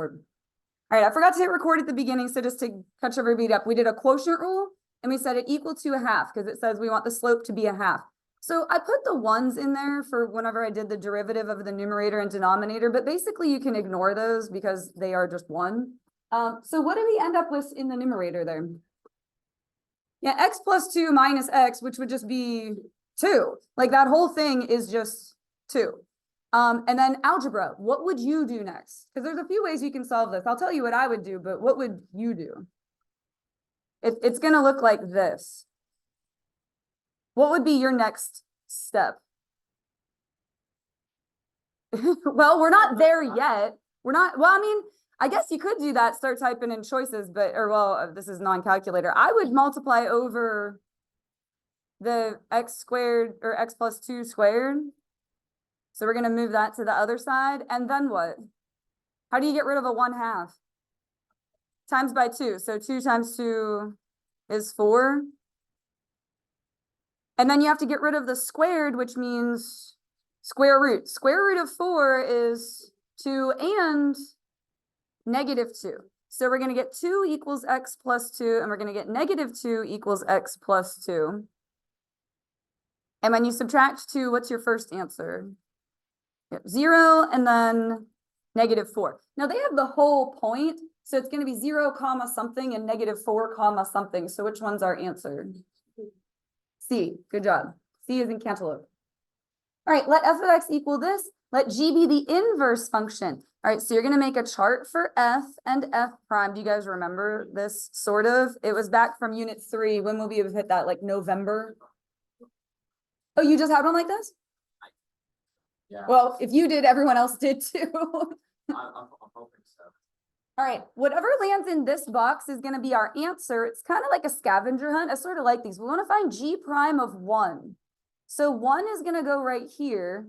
board. All right, I forgot to hit record at the beginning, so just to catch everybody up, we did a quotient rule, and we set it equal to a half, because it says we want the slope to be a half. So I put the ones in there for whenever I did the derivative of the numerator and denominator, but basically you can ignore those because they are just one. So what do we end up with in the numerator there? Yeah, x plus 2 minus x, which would just be 2. Like that whole thing is just 2. And then algebra, what would you do next? Because there's a few ways you can solve this. I'll tell you what I would do, but what would you do? It's going to look like this. What would be your next step? Well, we're not there yet. We're not, well, I mean, I guess you could do that, start typing in choices, but, or well, this is non-calculator. I would multiply over the x squared or x plus 2 squared. So we're going to move that to the other side. And then what? How do you get rid of a 1/2? Times by 2. So 2 times 2 is 4. And then you have to get rid of the squared, which means square root. Square root of 4 is 2 and -2. So we're going to get 2 equals x plus 2, and we're going to get -2 equals x plus 2. And when you subtract 2, what's your first answer? Yep, 0 and then -4. Now they have the whole point, so it's going to be 0 comma something and -4 comma something. So which one's our answer? C. Good job. C is in cantaloupe. All right, let f of x equal this. Let g be the inverse function. All right, so you're going to make a chart for f and f prime. Do you guys remember this sort of? It was back from unit 3. When will we have hit that? Like November? Oh, you just had one like this? Yeah. Well, if you did, everyone else did too. I'm hoping so. All right, whatever lands in this box is going to be our answer. It's kind of like a scavenger hunt. I sort of like these. We want to find g prime of 1. So 1 is going to go right here.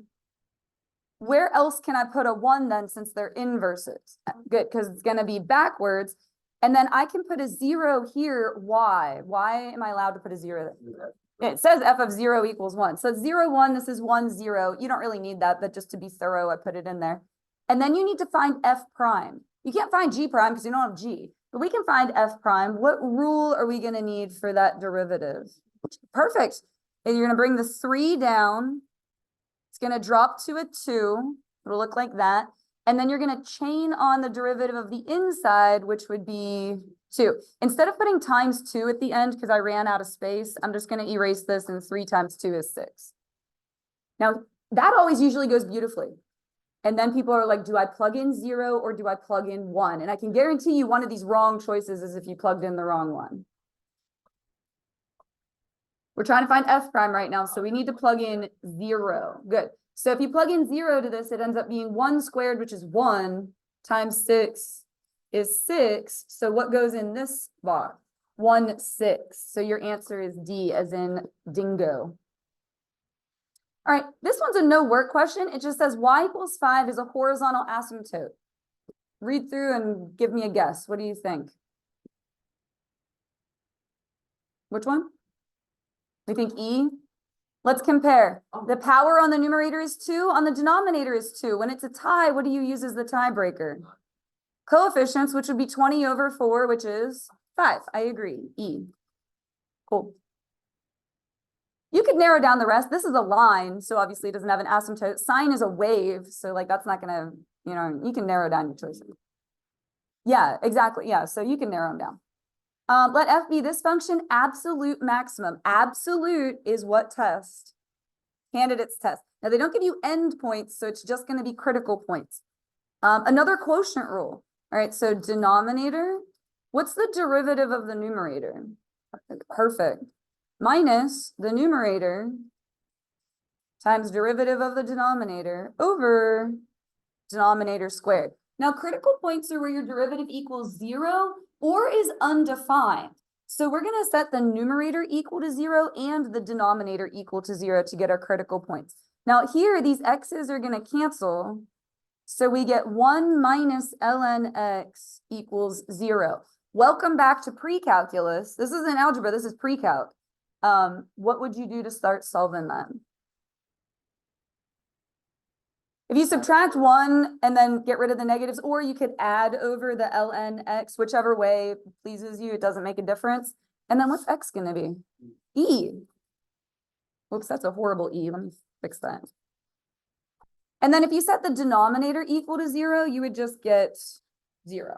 Where else can I put a 1 then, since they're inverses? Good, because it's going to be backwards. And then I can put a 0 here. Why? Why am I allowed to put a 0 there? It says f of 0 equals 1. So it's 0, 1. This is 1, 0. You don't really need that, but just to be thorough, I put it in there. And then you need to find f prime. You can't find g prime because you don't have g, but we can find f prime. What rule are we going to need for that derivative? Perfect. And you're going to bring the 3 down. It's going to drop to a 2. It'll look like that. And then you're going to chain on the derivative of the inside, which would be 2. Instead of putting times 2 at the end, because I ran out of space, I'm just going to erase this, and 3 times 2 is 6. Now, that always usually goes beautifully. And then people are like, do I plug in 0 or do I plug in 1? And I can guarantee you one of these wrong choices is if you plugged in the wrong one. We're trying to find f prime right now, so we need to plug in 0. Good. So if you plug in 0 to this, it ends up being 1 squared, which is 1, times 6 is 6. So what goes in this box? 1, 6. So your answer is D, as in dingo. All right, this one's a no work question. It just says y equals 5 is a horizontal asymptote. Read through and give me a guess. What do you think? Which one? We think E. Let's compare. The power on the numerator is 2, on the denominator is 2. When it's a tie, what do you use as the tiebreaker? Coefficients, which would be 20 over 4, which is 5. I agree. E. Cool. You could narrow down the rest. This is a line, so obviously it doesn't have an asymptote. Sine is a wave, so like that's not gonna, you know, you can narrow down your choices. Yeah, exactly. Yeah, so you can narrow them down. Let f be this function, absolute maximum. Absolute is what test? Candidates test. Now they don't give you end points, so it's just going to be critical points. Another quotient rule. All right, so denominator. What's the derivative of the numerator? Perfect. Minus the numerator times derivative of the denominator over denominator squared. Now, critical points are where your derivative equals 0 or is undefined. So we're going to set the numerator equal to 0 and the denominator equal to 0 to get our critical points. Now here, these x's are going to cancel. So we get 1 minus ln x equals 0. Welcome back to pre-calculus. This isn't algebra, this is pre-calc. What would you do to start solving that? If you subtract one and then get rid of the negatives, or you could add over the ln x, whichever way pleases you, it doesn't make a difference. And then what's x gonna be? E. Whoops, that's a horrible E. Let me fix that. And then if you set the denominator equal to 0, you would just get 0.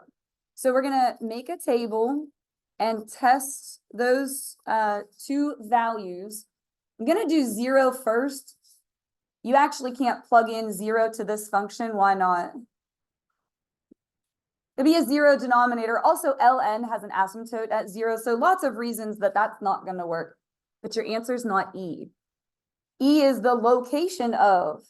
So we're gonna make a table and test those two values. I'm gonna do 0 first. You actually can't plug in 0 to this function. Why not? It'd be a 0 denominator. Also, ln has an asymptote at 0. So lots of reasons that that's not gonna work. But your answer is not E. E is the location of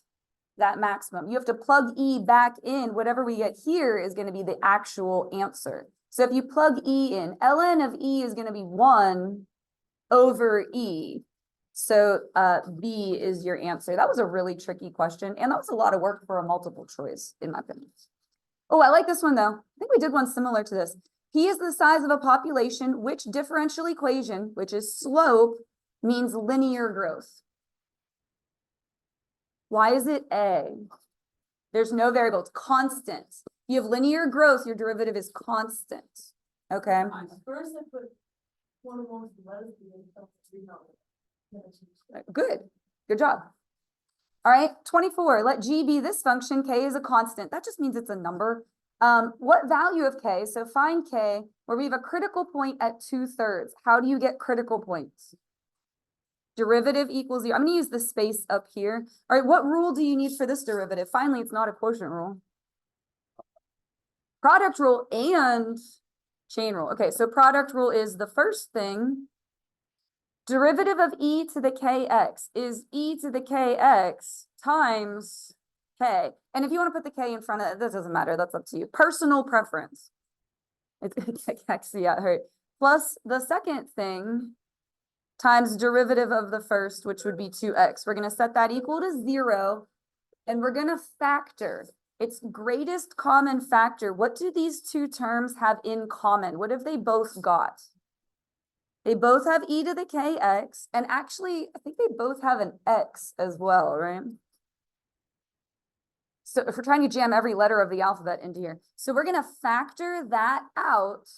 that maximum. You have to plug E back in. Whatever we get here is going to be the actual answer. So if you plug E in, ln of E is going to be 1 over E. So B is your answer. That was a really tricky question. And that was a lot of work for a multiple choice, in my opinion. Oh, I like this one, though. I think we did one similar to this. P is the size of a population, which differential equation, which is slope, means linear growth. Why is it A? There's no variable, it's constant. You have linear growth, your derivative is constant, okay? First I put one of those letters and then Good job. All right, 24, let G be this function, K is a constant. That just means it's a number. What value of K? So find K, where we have a critical point at 2/3. How do you get critical points? Derivative equals 0. I'm going to use the space up here. All right, what rule do you need for this derivative? Finally, it's not a quotient rule. Product rule and chain rule. Okay, so product rule is the first thing. Derivative of e to the kx is e to the kx times k. And if you want to put the k in front of it, that doesn't matter. That's up to you. Personal preference. It's yeah, right. Plus the second thing times derivative of the first, which would be 2x. We're going to set that equal to 0, and we're going to factor its greatest common factor. What do these two terms have in common? What have they both got? They both have e to the kx, and actually, I think they both have an x as well, right? So if we're trying to jam every letter of the alphabet into here. So we're going to factor that out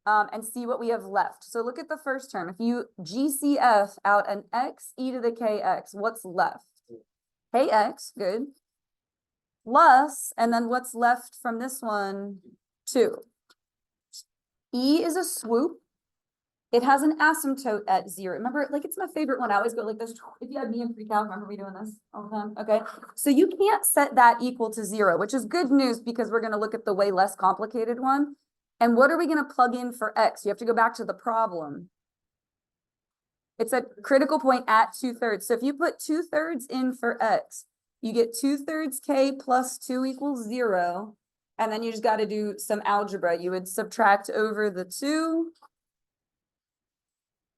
and see what we have left. So look at the first term. If you GCF out an x e to the kx, what's left? Kx, good. Plus, and then what's left from this one? 2. E is a swoop. It has an asymptote at 0. Remember, like, it's my favorite one. I always go like this. If you had me in pre-cal, remember me doing this all the time? Okay. So you can't set that equal to 0, which is good news because we're going to look at the way less complicated one. And what are we going to plug in for x? You have to go back to the problem. It's a critical point at 2/3. So if you put 2/3 in for x, you get 2/3 k plus 2 equals 0. And then you just got to do some algebra. You would subtract over the 2.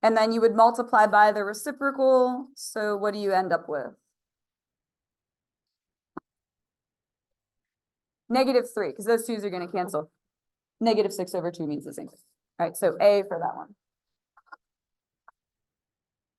And then you would multiply by the reciprocal. So what do you end up with? -3, because those 2's are going to cancel. -6/2 means the same thing. All right, so A for that one.